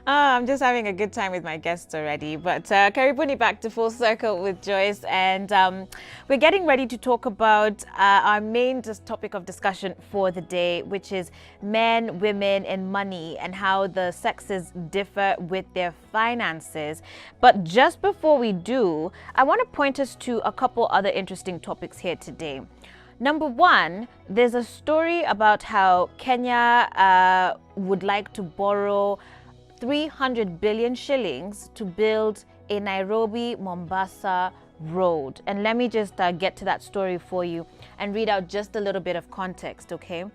I'm just having a good time with my guests already. But Karibuni back to Full Circle with Joyce. And we're getting ready to talk about our main topic of discussion for the day, which is men, women, and money, and how the sexes differ with their finances. But just before we do, I want to point us to a couple other interesting topics here today. Number one, there's a story about how Kenya would like to borrow 300 billion shillings to build a Nairobi-Mombasa road. And let me just get to that story for you and read out just a little bit of context, okay?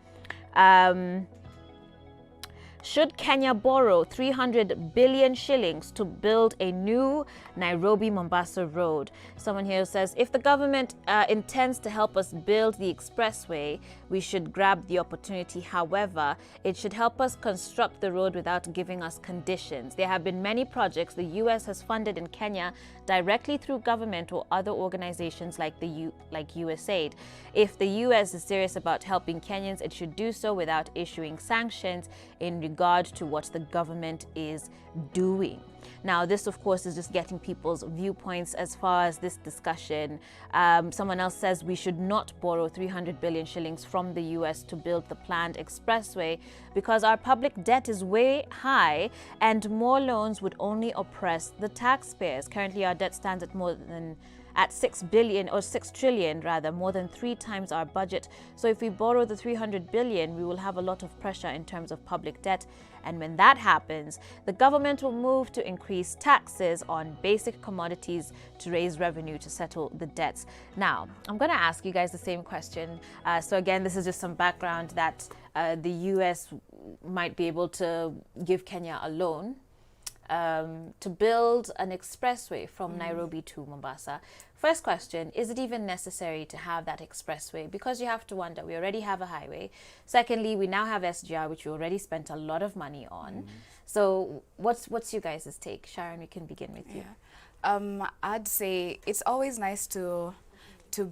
Should Kenya borrow 300 billion shillings to build a new Nairobi-Mombasa road? Someone here says, if the government intends to help us build the expressway, we should grab the opportunity. However, it should help us construct the road without giving us conditions. There have been many projects the US has funded in Kenya directly through government or other organizations like USAID. If the US is serious about helping Kenyans, it should do so without issuing sanctions in regard to what the government is doing. Now, this, of course, is just getting people's viewpoints as far as this discussion. Someone else says we should not borrow 300 billion shillings from the US to build the planned expressway because our public debt is way high and more loans would only oppress the taxpayers. Currently, our debt stands at 6 billion or 6 trillion rather, more than 3 times our budget. So if we borrow the 300 billion, we will have a lot of pressure in terms of public debt. And when that happens, the government will move to increase taxes on basic commodities to raise revenue to settle the debts. Now, I'm going to ask you guys the same question. So again, this is just some background that the US might be able to give Kenya a loan to build an expressway from Nairobi to Mombasa. First question, is it even necessary to have that expressway? Because you have to wonder, we already have a highway. Secondly, we now have SGR, which we already spent a lot of money on. So what's you guys' take? Sharon, we can begin with you. I'd say it's always nice to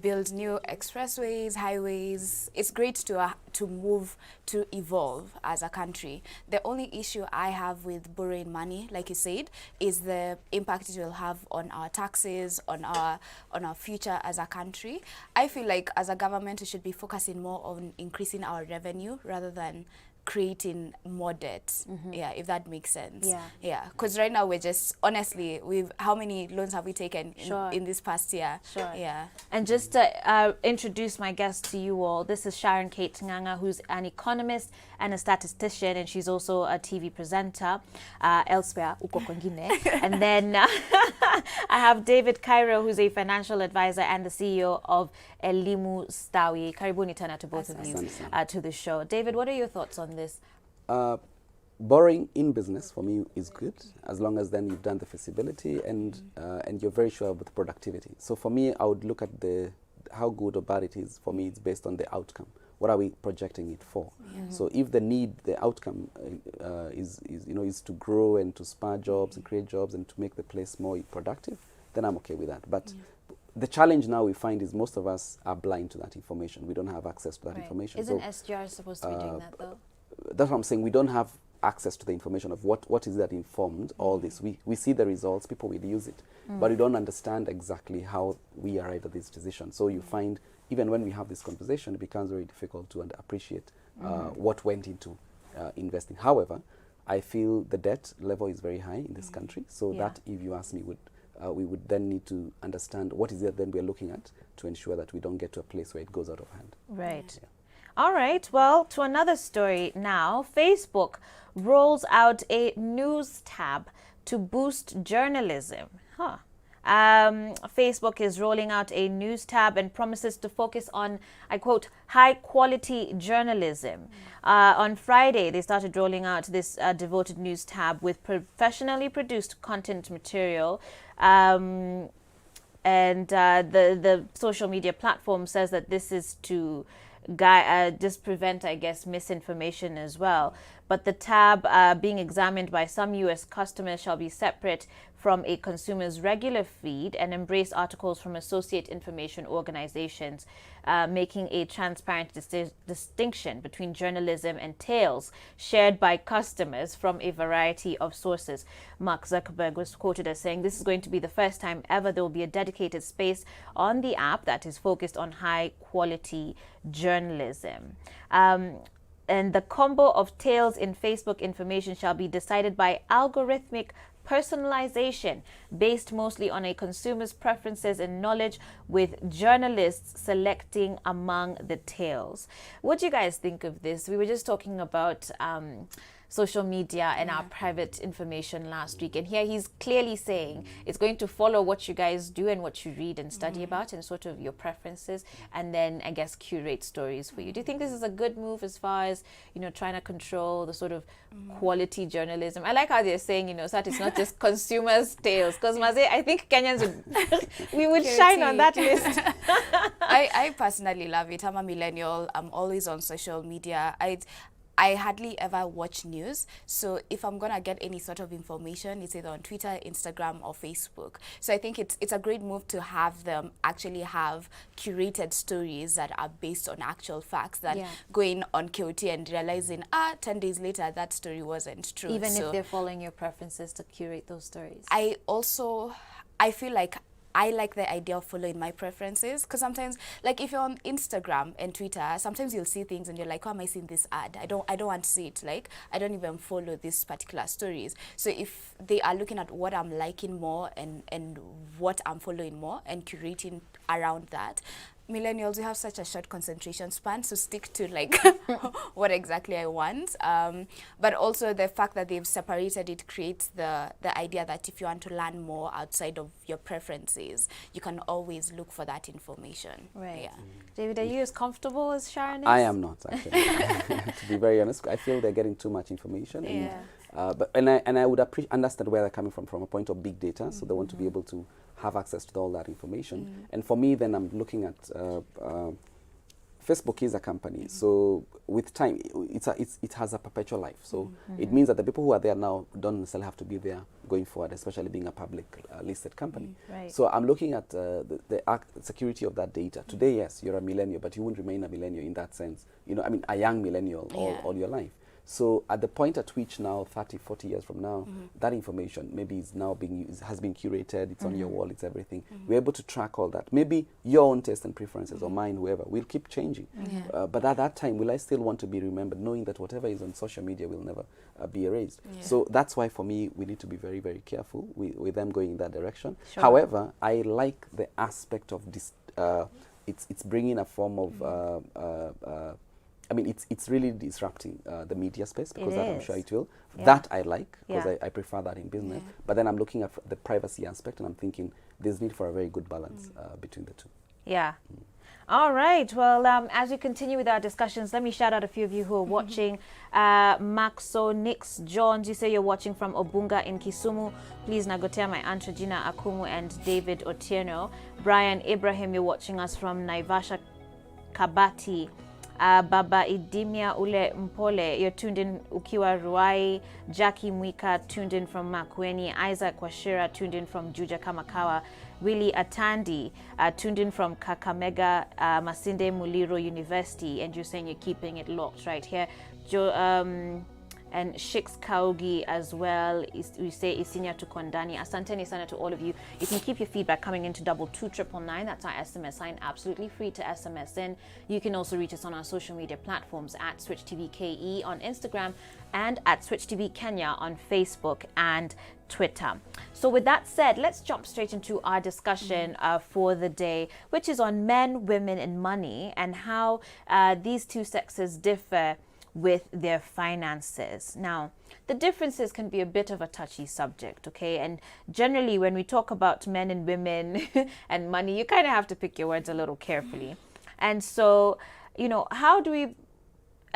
build new expressways, highways. It's great to move, to evolve as a country. The only issue I have with borrowing money, like you said, is the impact it will have on our taxes, on our future as a country. I feel like as a government, we should be focusing more on increasing our revenue rather than creating more debt. Yeah, if that makes sense. Yeah, because right now we're just, honestly, how many loans have we taken in this past year? Yeah. And just to introduce my guest to you all, this is Sharon Kate Nganga, who's an economist and a statistician, and she's also a TV presenter elsewhere, uko kwengine. And then I have David Cairo, who's a financial advisor and the CEO of Elimu Stawi. Karibuni tena to both of you to the show. David, what are your thoughts on this? Borrowing in business for me is good, as long as then you've done the feasibility and you're very sure about the productivity. So for me, I would look at how good or bad it is. For me, it's based on the outcome. What are we projecting it for? So if the outcome is to grow and to spur jobs and create jobs and to make the place more productive, then I'm okay with that. But the challenge now we find is most of us are blind to that information. We don't have access to that information. Isn't SGR supposed to be doing that though? That's what I'm saying. We don't have access to the information of what is that informed all this. We see the results, people will use it, but we don't understand exactly how we arrived at this decision. So you find even when we have this conversation, it becomes very difficult to appreciate what went into investing. However, I feel the debt level is very high in this country. So that, if you ask me, we would then need to understand what is it then we're looking at to ensure that we don't get to a place where it goes out of hand. Right. Yeah. All right. Well, to another story now. Facebook rolls out a news tab to boost journalism. Facebook is rolling out a news tab and promises to focus on, I quote, high-quality journalism. On Friday, they started rolling out this devoted news tab with professionally produced content material. And the social media platform says that this is to just prevent, I guess, misinformation as well. but the tab being examined by some U.S. customers shall be separate from a consumer's regular feed and embrace articles from associate information organizations, making a transparent distinction between journalism and tales shared by customers from a variety of sources. Mark Zuckerberg was quoted as saying, "This is going to be the first time ever there will be a dedicated space on the app that is focused on high quality journalism." And the combo of tales in Facebook information shall be decided by algorithmic personalization based mostly on a consumer's preferences and knowledge, with journalists selecting among the tales. What do you guys think of this? We were just talking about social media and our private information last week, and here he's clearly saying it's going to follow what you guys do and what you read and study about and sort of your preferences, and then I guess curate stories for you. Do you think this is a good move as far as, you know, trying to control the sort of quality journalism? I like how they're saying, you know, so that it's not just consumers' tales, because Maze, I think Kenyans would we would shine on that list. I personally love it. I'm a millennial. I'm always on social media. I hardly ever watch news, so if I'm gonna get any sort of information, it's either on Twitter, Instagram, or Facebook. So I think it's a great move to have them actually have curated stories that are based on actual facts, than going on KOT and realizing 10 days later that story wasn't true. Even if they're following your preferences to curate those stories. I feel like I like the idea of following my preferences, because sometimes, like if you're on Instagram and Twitter, sometimes you'll see things and you're like, why am I seeing this ad? I don't want to see it. Like, I don't even follow these particular stories. So if they are looking at what I'm liking more and what I'm following more and curating around that, millennials, we have such a short concentration span, so stick to like what exactly I want. But also the fact that they've separated it creates the idea that if you want to learn more outside of your preferences, you can always look for that information. Right. Yeah. David, are you as comfortable as Sharon is? I am not, actually. To be very honest, I feel they're getting too much information. And I would understand where they're coming from a point of big data, so they want to be able to have access to all that information. And for me, then I'm looking at Facebook is a company, so with time, it has a perpetual life. So it means that the people who are there now don't necessarily have to be there going forward, especially being a public listed company. Right. So I'm looking at the security of that data. Today, yes, you're a millennial, but you won't remain a millennial in that sense. You know, I mean, a young millennial all your life. So at the point at which now, 30, 40 years from now, that information maybe is now has been curated, it's on your wall, it's everything. We're able to track all that. Maybe your own taste and preferences or mine, whoever, will keep changing. But at that time, will I still want to be remembered, knowing that whatever is on social media will never be erased? So that's why for me, we need to be very, very careful with them going in that direction. Sure. However, I like the aspect of this, it's bringing a form of, I mean, it's really disrupting the media space, because that I'm sure it will. That I like, because I prefer that in business. But then I'm looking at the privacy aspect, and I'm thinking there's need for a very good balance between the two. Yeah. All right. Well, as we continue with our discussions, let me shout out a few of you who are watching. Maxo Nix Jones, you say you're watching from Obunga in Kisumu. Please nagotea my aunt Regina Akumu and David Otieno. Brian Ibrahim, you're watching us from Naivasha Kabati. Baba Idimia Ule Mpole, you're tuned in ukiwa Ruai. Jackie Mwika, tuned in from Makueni. Isaac Washira, tuned in from Juja Kamakawa. Willie Atandi, tuned in from Kakamega, Masinde Muliro University, and you're saying you're keeping it locked right here. And Shix Kaugi as well. We say Isinya to Kondani. Asanteni sana to all of you. You can keep your feedback coming into 22999. That's our SMS line. Absolutely free to SMS in. You can also reach us on our social media platforms at Switch TV KE on Instagram and at Switch TV Kenya on Facebook and Twitter. So with that said, let's jump straight into our discussion for the day, which is on men, women, and money, and how these two sexes differ with their finances. Now, the differences can be a bit of a touchy subject, okay? And generally, when we talk about men and women and money, you kind of have to pick your words a little carefully. And so, you know, how do we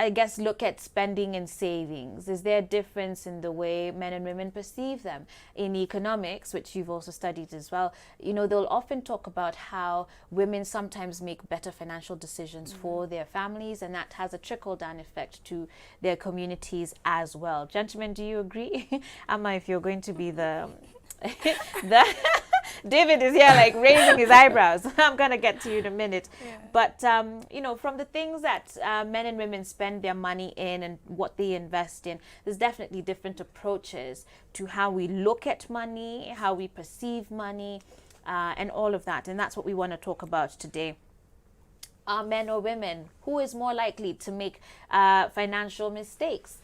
I guess, look at spending and savings? Is there a difference in the way men and women perceive them? In economics, which you've also studied as well, you know, they'll often talk about how women sometimes make better financial decisions for their families, and that has a trickle-down effect to their communities as well. Gentlemen, do you agree? Amma, if you're going to be the... David is here like raising his eyebrows. I'm going to get to you in a minute. Yeah. But, you know, from the things that men and women spend their money in and what they invest in, there's definitely different approaches to how we look at money, how we perceive money, and all of that. And that's what we want to talk about today. Are men or women? Who is more likely to make financial mistakes?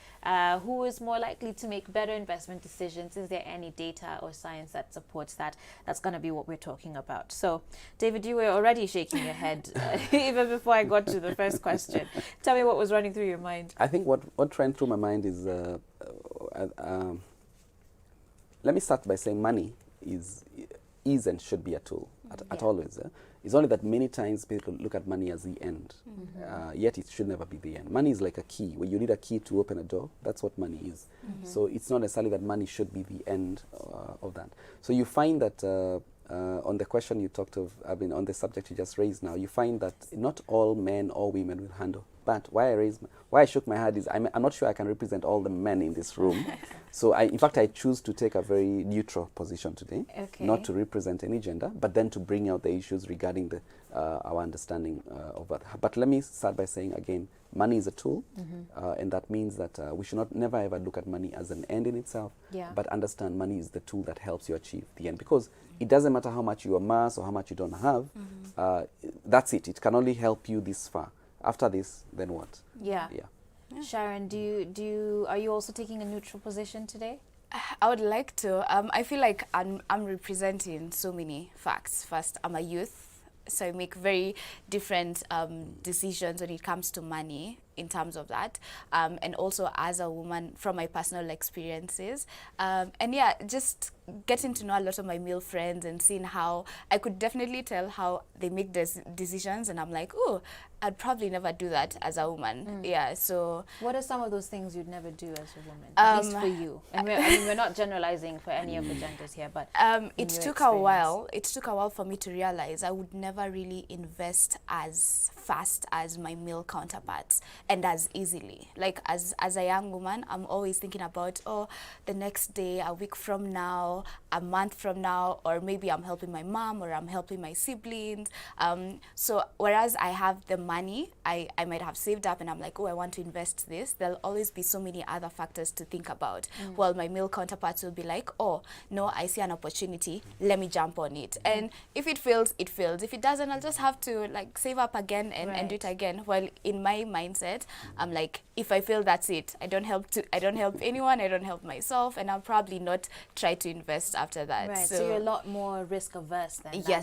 Who is more likely to make better investment decisions? Is there any data or science that supports that? That's going to be what we're talking about. So, David, you were already shaking your head even before I got to the first question. Tell me what was running through your mind. I think what ran through my mind is, let me start by saying money is and should be a tool at always. It's only that many times people look at money as the end, yet it should never be the end. Money is like a key. When you need a key to open a door, that's what money is. So it's not necessarily that money should be the end of that. So you find that on the question you talked of, I mean, on the subject you just raised now, you find that not all men or women will handle. But why I shook my head is I'm not sure I can represent all the men in this room. So in fact, I choose to take a very neutral position today, not to represent any gender, but then to bring out the issues regarding our understanding of that. But let me start by saying again, money is a tool, and that means that we should never ever look at money as an end in itself, but understand money is the tool that helps you achieve the end. Because it doesn't matter how much you amass or how much you don't have, that's it. It can only help you this far. After this, then what? Yeah. Sharon, are you also taking a neutral position today? I would like to. I feel like I'm representing so many facts. First, I'm a youth, so I make very different decisions when it comes to money in terms of that, and also as a woman from my personal experiences, and yeah, just getting to know a lot of my male friends and seeing how I could definitely tell how they make these decisions, and I'm like, oh, I'd probably never do that as a woman. Yeah, so what are some of those things you'd never do as a woman, at least for you? And we're not generalizing for any of the genders here, but it took a while. It took a while for me to realize I would never really invest as fast as my male counterparts and as easily. Like as a young woman, I'm always thinking about, oh, the next day, a week from now, a month from now, or maybe I'm helping my mom or I'm helping my siblings. So whereas I have the money, I might have saved up and I'm like, oh, I want to invest this. There'll always be so many other factors to think about. While my male counterparts will be like, oh, no, I see an opportunity, let me jump on it. And if it fails, it fails. If it doesn't, I'll just have to like save up again and do it again. While in my mindset, I'm like, if I fail, that's it. I don't help anyone, I don't help myself, and I'll probably not try to invest after that. Right, so you're a lot more risk averse than your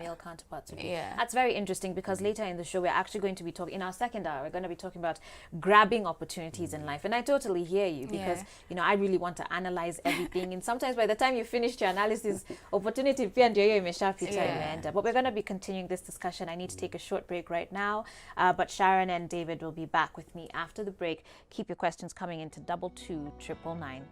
male counterparts would be. That's very interesting, because later in the show we're actually going to be talking, in our second hour, we're going to be talking about grabbing opportunities in life. And I totally hear you, because you know, I really want to analyze everything, and sometimes by the time you finished your analysis, opportunity but we're going to be continuing this discussion. I need to take a short break right now, but Sharon and David will be back with me after the break. Keep your questions coming into 22999.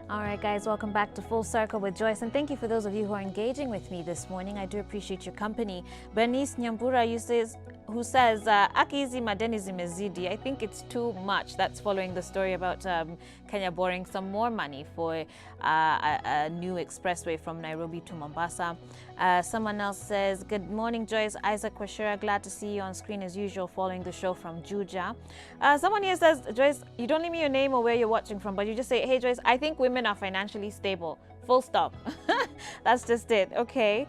All right, guys, welcome back to Full Circle with Joyce, and thank you for those of you who are engaging with me this morning. I do appreciate your company. Bernice Nyambura who says, Akizi madeni zimezidi. I think it's too much. That's following the story about Kenya borrowing some more money for a new expressway from Nairobi to Mombasa. Someone else says, good morning, Joyce. Isaac Kwashira, glad to see you on screen as usual, following the show from Juja. Someone here says, Joyce, you don't leave me your name or where you're watching from, but you just say, hey, Joyce, I think women are financially stable. Full stop. That's just it. Okay.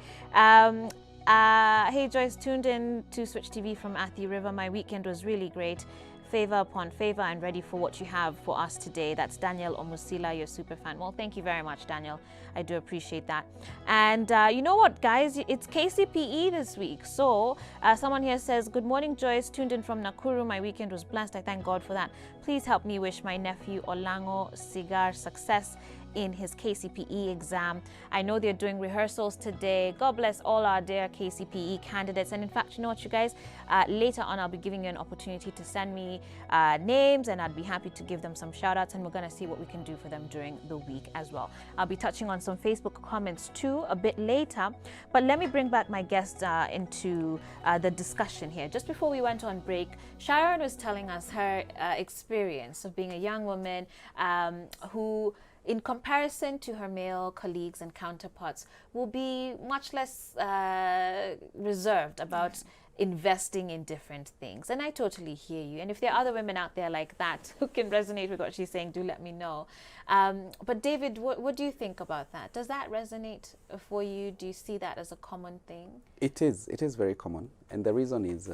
Hey, Joyce, tuned in to Switch TV from Athi River. My weekend was really great. favor upon favor and ready for what you have for us today. That's Daniel Omusila, your super fan. Well, thank you very much, Daniel. I do appreciate that. And you know what, guys? It's KCPE this week. So someone here says, good morning, Joyce. Tuned in from Nakuru. My weekend was blessed. I thank God for that. Please help me wish my nephew Olango Sigar success in his KCPE exam. I know they're doing rehearsals today. God bless all our dear KCPE candidates. And in fact, you know what, you guys, later on I'll be giving you an opportunity to send me names, and I'd be happy to give them some shout outs, and we're going to see what we can do for them during the week as well. I'll be touching on some Facebook comments too a bit later, but let me bring back my guest into the discussion here. Just before we went on break, Sharon was telling us her experience of being a young woman who, in comparison to her male colleagues and counterparts, will be much less reserved about investing in different things. And I totally hear you. And if there are other women out there like that who can resonate with what she's saying, do let me know. But David, what do you think about that? Does that resonate for you? Do you see that as a common thing? It is very common. And the reason is,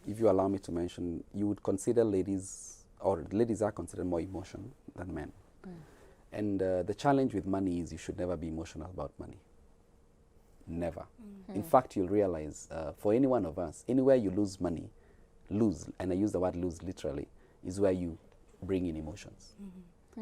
if you allow me to mention, you would consider ladies, or ladies are considered more emotional than men. And the challenge with money is you should never be emotional about money. Never. In fact, you'll realize for any one of us, anywhere you lose money, and I use the word lose literally, is where you bring in emotions.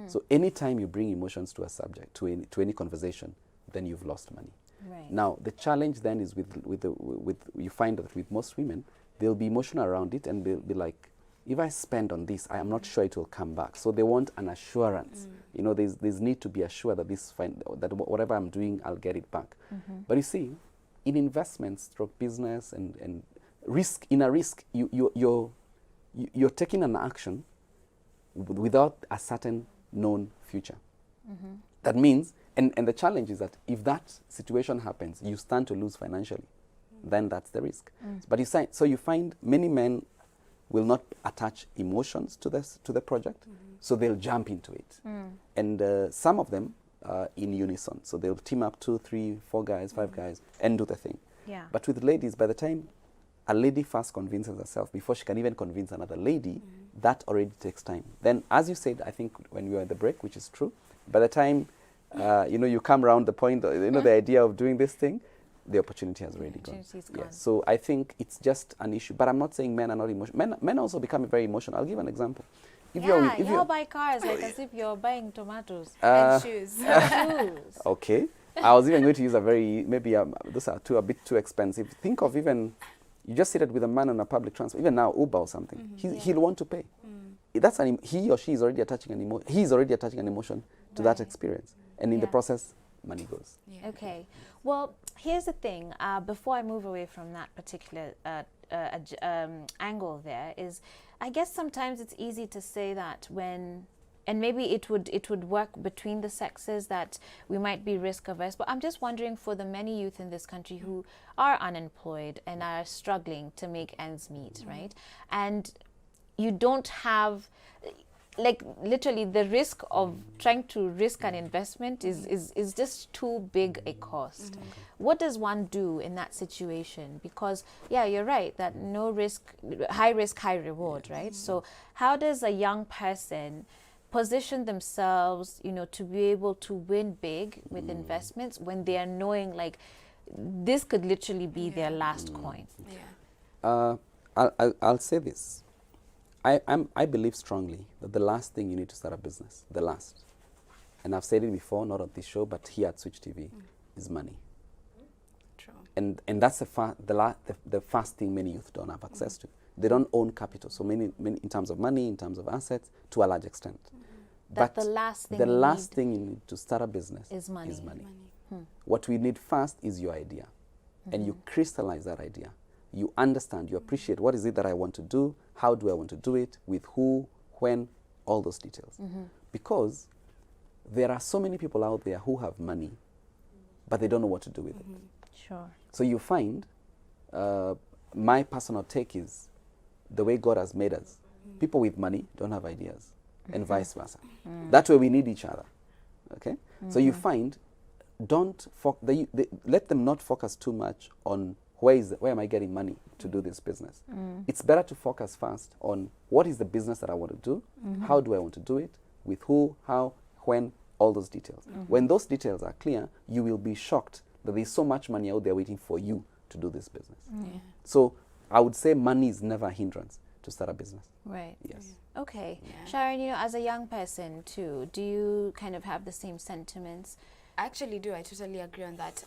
So anytime you bring emotions to a subject, to any conversation, then you've lost money. Right. Now, the challenge then is you find that with most women, they'll be emotional around it, and they'll be like, if I spend on this, I am not sure it will come back. So they want an assurance. You know, there's need to be assured that that whatever I'm doing, I'll get it back. But you see, in investments, stroke business, and risk, in a risk, you're taking an action without a certain known future. That means, and the challenge is that if that situation happens, you stand to lose financially. Then that's the risk. But you find many men will not attach emotions to the project, so they'll jump into it. And some of them in unison, so they'll team up 2, 3, 4 guys, 5 guys, and do the thing. Yeah. But with ladies, by the time a lady first convinces herself, before she can even convince another lady, that already takes time. Then, as you said, I think when we were at the break, which is true, by the time you come around the point, the idea of doing this thing, the opportunity has already gone. Yeah. So I think it's just an issue. But I'm not saying men are not emotional. Men also become very emotional. I'll give an example. If you buy cars like as if you're buying tomatoes and shoes. Okay. I was even going to use those are a bit too expensive. Think of even, you just sit with a man on a public transport, even now Uber or something. He'll want to pay. He or she is already attaching an emotion. He's already attaching an emotion to that experience, and in the process, money goes. Yeah. Okay. Well, here's the thing. Before I move away from that particular angle, there is, I guess sometimes it's easy to say that when, and maybe it would work between the sexes, that we might be risk averse. But I'm just wondering, for the many youth in this country who are unemployed and are struggling to make ends meet, right? And you don't have, like, literally the risk of trying to risk an investment is just too big a cost. What does one do in that situation? Because, yeah, you're right, that no risk, high risk, high reward, right? So how does a young person position themselves, to be able to win big with investments when they are knowing, like, this could literally be their last coin? I'll say this. I believe strongly that the last thing you need to start a business, and I've said it before, not on this show, but here at Switch TV, is money. True. And that's the first thing many youth don't have access to. They don't own capital, so many in terms of money, in terms of assets, to a large extent. But the last thing you need to start a business is money. What we need first is your idea, and you crystallize that idea. You understand, you appreciate, what is it that I want to do? How do I want to do it? With who, when, all those details. Because there are so many people out there who have money, but they don't know what to do with it. Sure. So you find, my personal take is, the way God has made us, people with money don't have ideas, and vice versa. That way we need each other. Okay? So you find, let them not focus too much on where am I getting money to do this business? It's better to focus first on what is the business that I want to do, how do I want to do it, with who, how, when, all those details. When those details are clear, you will be shocked that there's so much money out there waiting for you to do this business. So I would say money is never a hindrance to start a business. Right. Yes. Okay. Sharon, you know, as a young person too, do you kind of have the same sentiments? I actually do. I totally agree on that.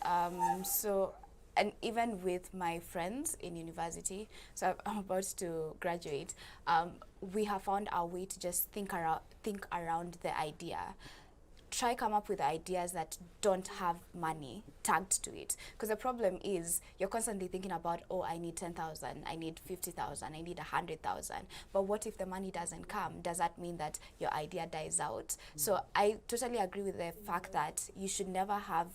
And even with my friends in university, so I'm about to graduate, we have found our way to just think around the idea. Try come up with ideas that don't have money tagged to it. Because the problem is you're constantly thinking about, oh, I need 10,000, I need 50,000, I need 100,000. But what if the money doesn't come? Does that mean that your idea dies out? So I totally agree with the fact that you should never have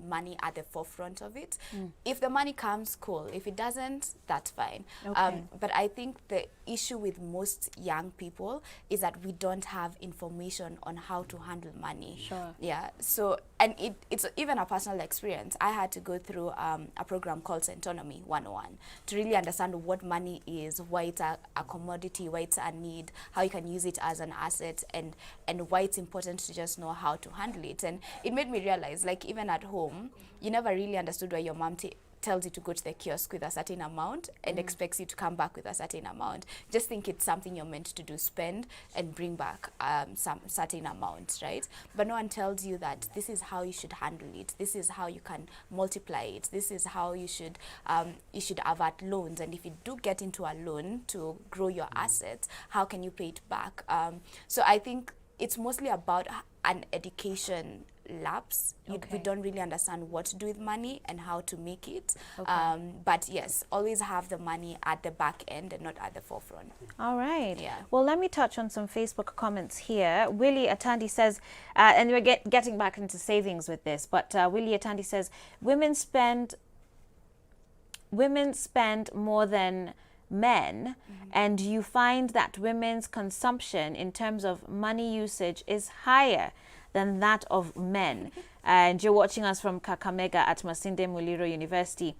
money at the forefront of it. If the money comes, cool. If it doesn't, that's fine. Okay. But I think the issue with most young people is that we don't have information on how to handle money. Sure. Yeah. So, and it's even a personal experience. I had to go through a program called Centonomy 101 to really understand what money is, why it's a commodity, why it's a need, how you can use it as an asset, and why it's important to just know how to handle it. And it made me realize, like, even at home, you never really understood why your mom tells you to go to the kiosk with a certain amount and expects you to come back with a certain amount. Just think it's something you're meant to do, spend and bring back some certain amount, right? But no one tells you that this is how you should handle it. This is how you can multiply it. This is how you should avert loans. And if you do get into a loan to grow your assets, how can you pay it back? So I think it's mostly about an education lapse. We don't really understand what to do with money and how to make it. But yes, always have the money at the back end and not at the forefront. All right. Yeah. Well, let me touch on some Facebook comments here. Willie Atandi says, and we're getting back into savings with this, but Willie Atandi says, women spend more than men, and you find that women's consumption in terms of money usage is higher than that of men. And you're watching us from Kakamega at Masinde Muliro University.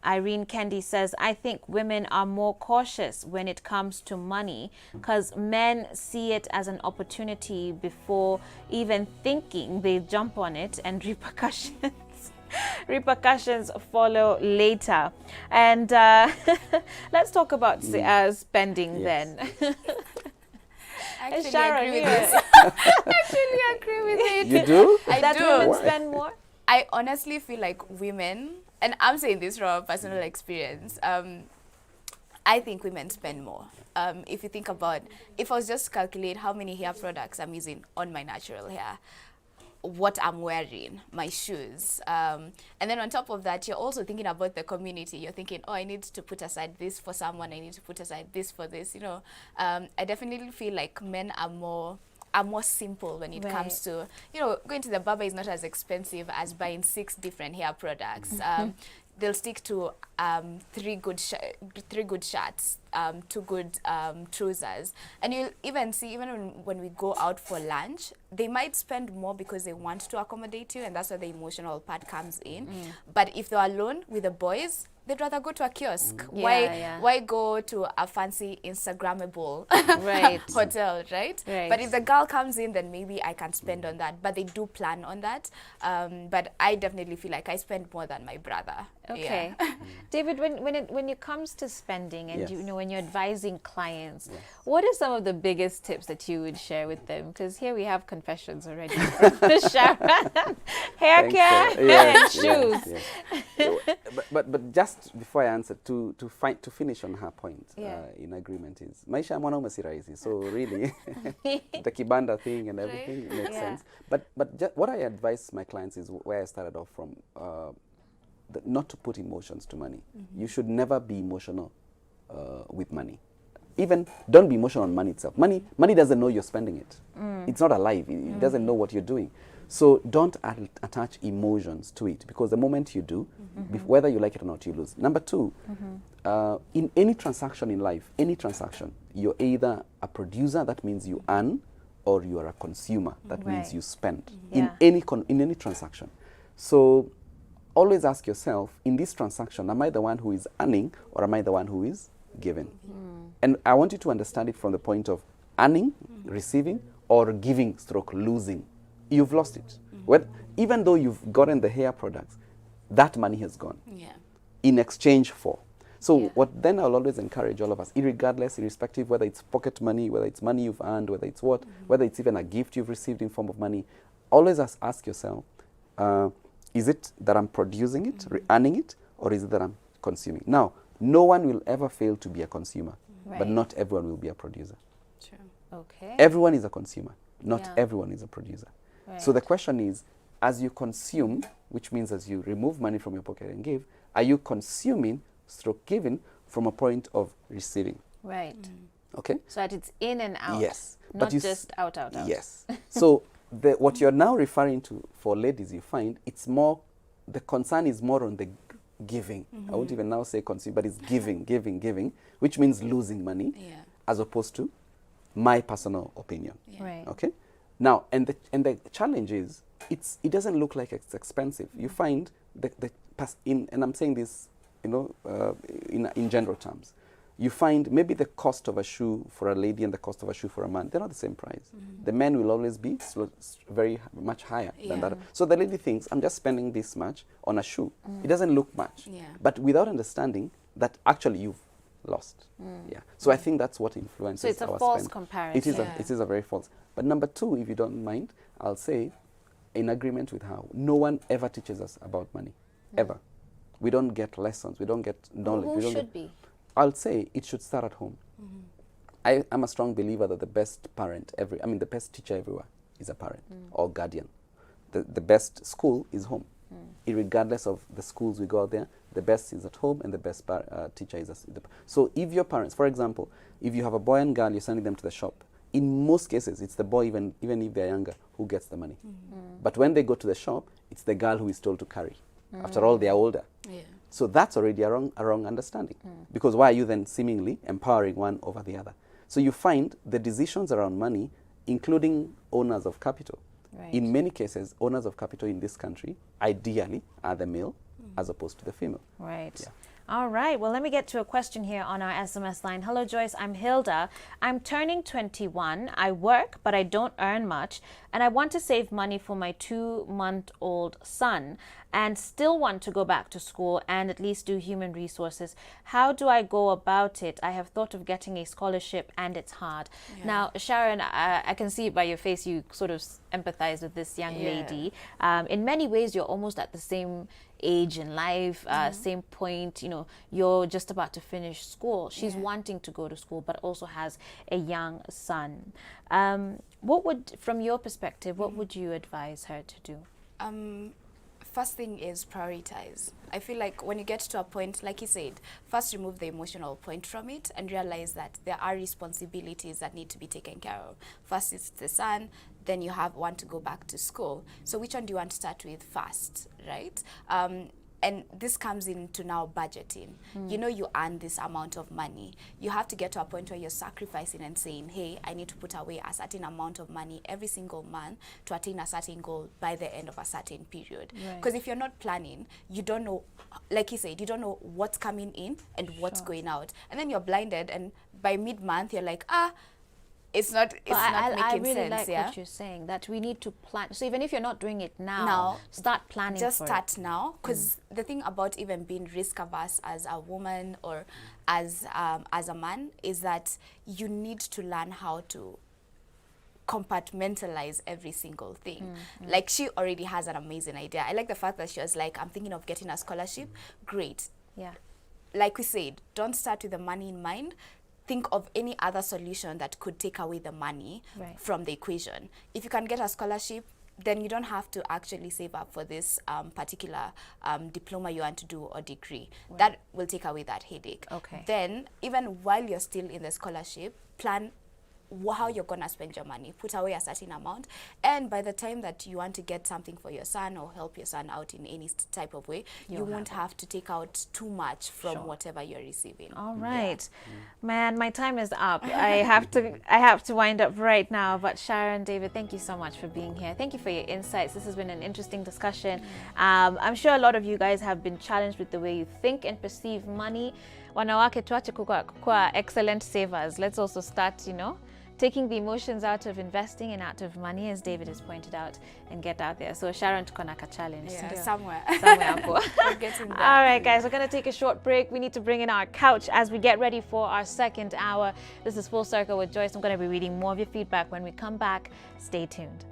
Irene Kendi says, I think women are more cautious when it comes to money because men see it as an opportunity before even thinking. They jump on it and repercussions follow later. And let's talk about spending then. Actually, Sharon, agree with this. Actually, agree with it. You do? That do. women Why? spend more? I honestly feel like women, and I'm saying this from a personal experience, I think women spend more. If you think about, if I was just to calculate how many hair products I'm using on my natural hair, what I'm wearing, my shoes. And then on top of that, you're also thinking about the community. You're thinking, oh, I need to put aside this for someone. I need to put aside this for this. You know, I definitely feel like men are more simple when it comes to, you know, going to the barber is not as expensive as buying 6 different hair products. They'll stick to 3 good shirts, 2 good trousers. And you'll even see, even when we go out for lunch, they might spend more because they want to accommodate you, and that's where the emotional part comes in. But if they're alone with the boys, they'd rather go to a kiosk. Why go to a fancy Instagrammable hotel, right? But if the girl comes in, then maybe I can spend on that. But they do plan on that. But I definitely feel like I spend more than my brother. Okay. David, when it comes to spending and you know, when you're advising clients, what are some of the biggest tips that you would share with them? Because here we have confessions already from Sharon. Hair care and shoes. But just before I answer, to finish on her point, in agreement is maisha ya mwanaume si rahisi. So really, the kibanda thing and everything makes sense. But what I advise my clients is where I started off from. Not to put emotions to money. You should never be emotional with money. Even don't be emotional on money itself. Money doesn't know you're spending it. It's not alive. It doesn't know what you're doing. So don't attach emotions to it, because the moment you do, whether you like it or not, you lose. Number 2, in any transaction in life, any transaction, you're either a producer, that means you earn, or you are a consumer, that means you spend in any transaction. So always ask yourself, in this transaction, am I the one who is earning or am I the one who is giving? And I want you to understand it from the point of earning, receiving, or giving stroke losing. You've lost it. Well, even though you've gotten the hair products, that money has gone in exchange for. So what then I'll always encourage all of us, irregardless, irrespective, whether it's pocket money, whether it's money you've earned, whether it's what, whether it's even a gift you've received in form of money, always ask yourself, is it that I'm producing it, earning it, or is it that I'm consuming? Now, no one will ever fail to be a consumer, but not everyone will be a producer. True. Okay. Everyone is a consumer, not everyone is a producer. Right. So the question is, as you consume, which means as you remove money from your pocket and give, are you consuming stroke giving from a point of receiving? Right. Okay? So that it's in and out. Yes. Not But you just out. Yes. So what you're now referring to for ladies, you find it's more, the concern is more on the giving. I won't even now say consume, but it's giving, which means losing money, as opposed to my personal opinion. Right. Okay? Now, and the challenge is, it doesn't look like it's expensive. You find and I'm saying this, in general terms, you find maybe the cost of a shoe for a lady and the cost of a shoe for a man, they're not the same price. The men will always be very much higher than that. So the lady thinks, I'm just spending this much on a shoe. It doesn't look much. But without understanding that actually you've lost. So I think that's what influences So it's a our false spend. comparison. It is a very false. But number two, if you don't mind, I'll say, in agreement with her, no one ever teaches us about money. Ever. We don't get lessons. We don't get knowledge. Who should be? I'll say it should start at home. I am a strong believer that the best parent the best teacher everywhere is a parent or guardian. The best school is home. Irregardless of the schools we go out there, the best is at home and the best teacher is so if your parents, for example, if you have a boy and girl, you're sending them to the shop, in most cases, it's the boy, even if they're younger, who gets the money. But when they go to the shop, it's the girl who is told to carry. After all, they are older. So that's already a wrong understanding. Because why are you then seemingly empowering one over the other? So you find the decisions around money, including owners of capital. In many cases, owners of capital in this country, ideally, are the male as opposed to the female. Right. All right. Well, let me get to a question here on our SMS line. Hello, Joyce. I'm Hilda. I'm turning 21. I work, but I don't earn much. And I want to save money for my 2-month-old son and still want to go back to school and at least do human resources. How do I go about it? I have thought of getting a scholarship and it's hard. Now, Sharon, I can see by your face you sort of empathize with this young lady. In many ways, you're almost at the same age in life, same point, you're just about to finish school. She's wanting to go to school, but also has a young son. From your perspective, what would you advise her to do? First thing is prioritize. I feel like when you get to a point, like you said, first remove the emotional point from it and realize that there are responsibilities that need to be taken care of. First it's the son, then you want to go back to school. So which one do you want to start with first, right? And this comes into now budgeting. You earn this amount of money. You have to get to a point where you're sacrificing and saying, hey, I need to put away a certain amount of money every single month to attain a certain goal by the end of a certain period. Because if you're not planning, you don't know, like you said, you don't know what's coming in and what's going out. And then you're blinded, and by mid-month, you're like, it's not making sense. I really like what you're saying, that we need to plan. So even if you're not doing it now start planning. Just start now, because the thing about even being risk averse as a woman or as a man is that you need to learn how to compartmentalize every single thing. Like, she already has an amazing idea. I like the fact that she was like, I'm thinking of getting a scholarship. Great. Like we said, don't start with the money in mind. Think of any other solution that could take away the money from the equation. If you can get a scholarship, then you don't have to actually save up for this particular diploma you want to do or degree. That will take away that headache. Then, even while you're still in the scholarship, plan how you're gonna spend your money. Put away a certain amount, and by the time that you want to get something for your son or help your son out in any type of way, you won't have to take out too much from whatever you're receiving. All right. Man, my time is up. I have to wind up right now. But Sharon, David, thank you so much for being here. Thank you for your insights. This has been an interesting discussion. I'm sure a lot of you guys have been challenged with the way you think and perceive money. Wanawake tuache kuwa excellent savers. Let's also start, taking the emotions out of investing and out of money, as David has pointed out, and get out there. So Sharon, tukonaka challenge. Yeah, somewhere. We're getting there. All right, guys, we're going to take a short break. We need to bring in our couch as we get ready for our second hour. This is Full Circle with Joyce. I'm going to be reading more of your feedback when we come back. Stay tuned.